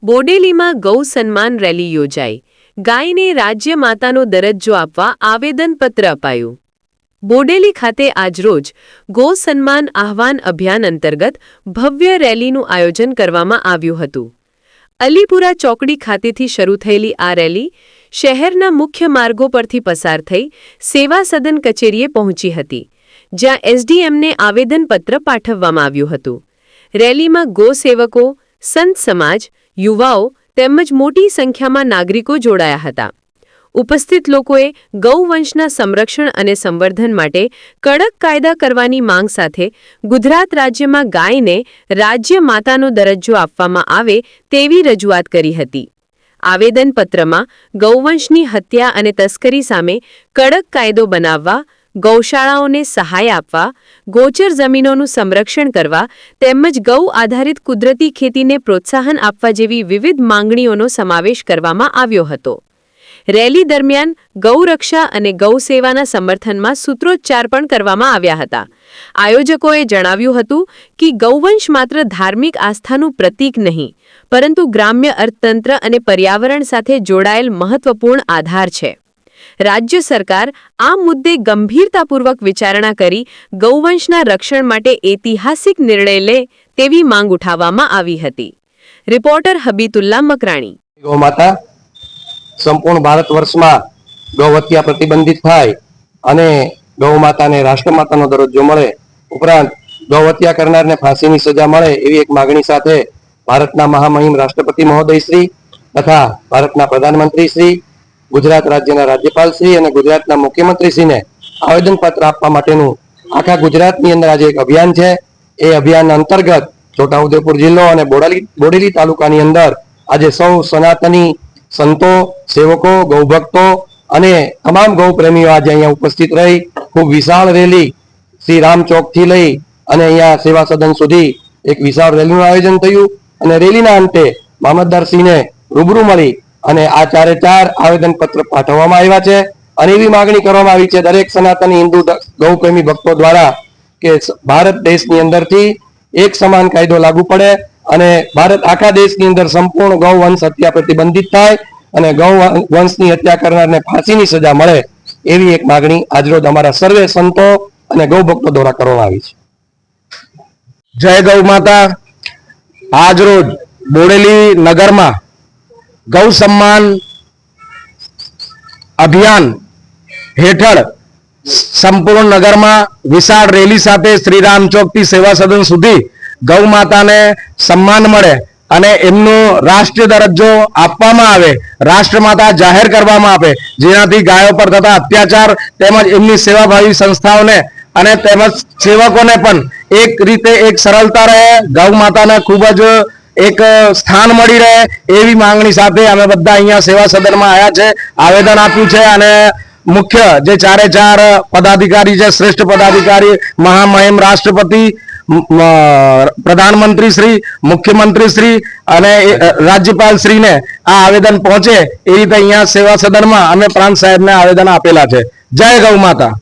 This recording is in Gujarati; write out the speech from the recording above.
બોડેલીમાં ગૌ સન્માન રેલી યોજાઈ. ગાયને રાજ્ય માતાનો દરજ્જો આપવા આવેદનપત્ર અપાયું. બોડેલી ખાતે આજરોજ ગૌ સન્માન આહ્વાન અભિયાન અંતર્ગત ભવ્ય રેલીનું આયોજન કરવામાં આવ્યું હતું. અલીપુરા ચોકડી ખાતેથી શરૂ થયેલી આ રેલી શહેરના મુખ્ય માર્ગો પરથી પસાર થઈ સેવા સદન કચેરીએ પહોંચી હતી, જ્યાં એસડીએમને આવેદનપત્ર પાઠવવામાં આવ્યું હતું. રેલીમાં ગૌસેવકો, સંત સમાજ, યુવાઓ તેમજ મોટી સંખ્યામાં નાગરિકો જોડાયા હતા. ઉપસ્થિત લોકોએ ગૌવંશના સંરક્ષણ અને સંવર્ધન માટે કડક કાયદા કરવાની માંગ સાથે ગુજરાત રાજ્યમાં ગાયને રાજ્ય માતાનો દરજ્જો આપવામાં આવે તેવી રજૂઆત કરી હતી. આવેદનપત્રમાં ગૌવંશની હત્યા અને તસ્કરી સામે કડક કાયદો બનાવવા, ગૌશાળાઓને સહાય આપવા, ગોચર જમીનોનું સંરક્ષણ કરવા તેમજ ગૌ આધારિત કુદરતી ખેતીને પ્રોત્સાહન આપવા જેવી વિવિધ માંગણીઓનો સમાવેશ કરવામાં આવ્યો હતો. રેલી દરમિયાન ગૌરક્ષા અને ગૌસેવાના સમર્થનમાં સૂત્રોચ્ચાર પણ કરવામાં આવ્યા હતા. આયોજકોએ જણાવ્યું હતું કે ગૌવંશ માત્ર ધાર્મિક આસ્થાનું પ્રતીક નહીં, પરંતુ ગ્રામ્ય અર્થતંત્ર અને પર્યાવરણ સાથે જોડાયેલ મહત્વપૂર્ણ આધાર છે. રાજ્ય સરકાર આ મુદ્દે ગંભીરતાપૂર્વક વિચારણા કરી ગૌવંશના રક્ષણ માટે ઐતિહાસિક નિર્ણય લે તેવી માંગ ઉઠાવવામાં આવી હતી. રિપોર્ટર હબીતુલ્લા મકરાણી. ગૌમાતા સંપૂર્ણ ભારત વર્ષમાં ગૌ હત્યા પ્રતિબંધિત થાય અને ગૌ માતાને રાષ્ટ્રમાતાનો દરજ્જો મળે, ઉપરાંત ગૌ હત્યા કરનારને ફાંસીની સજા મળે એવી એક માગણી સાથે ભારતના મહામહિમ રાષ્ટ્રપતિ મહોદય શ્રી તથા ભારતના પ્રધાનમંત્રી શ્રી, ગુજરાત રાજ્યના રાજ્યપાલ શ્રી અને ગુજરાતના મુખ્યમંત્રી શ્રીને આવેદનપત્ર આપવા માટેનું આખા ગુજરાતની અંદર આજે એક અભિયાન છે. એ અભિયાન અંતર્ગત છોટાઉદેપુર જિલ્લો અને બોડેલી તાલુકાની અંદર આજે સૌ સનાતની સંતો, સેવકો, ગૌભક્તો અને તમામ ગૌ પ્રેમીઓ આજે અહીંયા ઉપસ્થિત રહી ખૂબ વિશાળ રેલી શ્રી રામ ચોક થી લઈ અને અહીંયા સેવા સદન સુધી એક વિશાળ રેલીનું આયોજન થયું અને રેલીના અંતે મામલતદારશ્રીને રૂબરૂ મળી અને આ ચારે ચાર આવેદનપત્ર પાઠવવામાં આવ્યા છે અને એવી માગણી કરવામાં આવી છે દરેક સનાતની હિન્દુ ગૌપ્રેમી ભક્તો દ્વારા કે ભારત દેશની અંદરથી એક સમાન કાયદો લાગુ પડે અને ભારત આખા દેશની અંદર સંપૂર્ણ ગૌ વંશ હત્યા પ્રતિબંધિત થાય અને ગૌ વંશની હત્યા કરનારને ફાંસીની સજા મળે એવી એક માગણી આજરોજ અમારા સર્વે સંતો અને ગૌ ભક્તો દ્વારા કરવામાં આવી છે. જય ગૌ માતા. આજરોજ બોડેલી નગરમાં ગૌ સન્માન અભિયાન હેઠળ સંપૂર્ણ નગરમાં વિશાળ રેલી સાથે શ્રીરામ ચોક થી સેવા સદન સુધી ગૌ માતાને સન્માન મળે અને એમનો રાષ્ટ્રીય દરજ્જો આપવામાં આવે, રાષ્ટ્રમાતા જાહેર કરવામાં આવે, જેનાથી ગાયો પર થતા અત્યાચાર તેમજ એમની સેવાભાવી સંસ્થાઓને અને તેમજ સેવકોને પણ એક રીતે એક સરળતા રહે, ગૌ માતાને ખૂબ જ એક સ્થાન મળી રહે એવી માંગણી સાથે અમે બધા અહીંયા સેવા સદનમાં આવ્યા છે, આવેદન આપ્યું છે અને મુખ્ય જે ચારે ચાર પદાધિકારી છે, શ્રેષ્ઠ પદાધિકારી મહામહિમ રાષ્ટ્રપતિ, પ્રધાનમંત્રી શ્રી, મુખ્યમંત્રી શ્રી અને રાજ્યપાલ શ્રીને આ આવેદન પહોંચે એ રીતે અહીંયા સેવા સદનમાં અમે પ્રાંત સાહેબને આવેદન આપેલા છે. જય ગૌ માતા.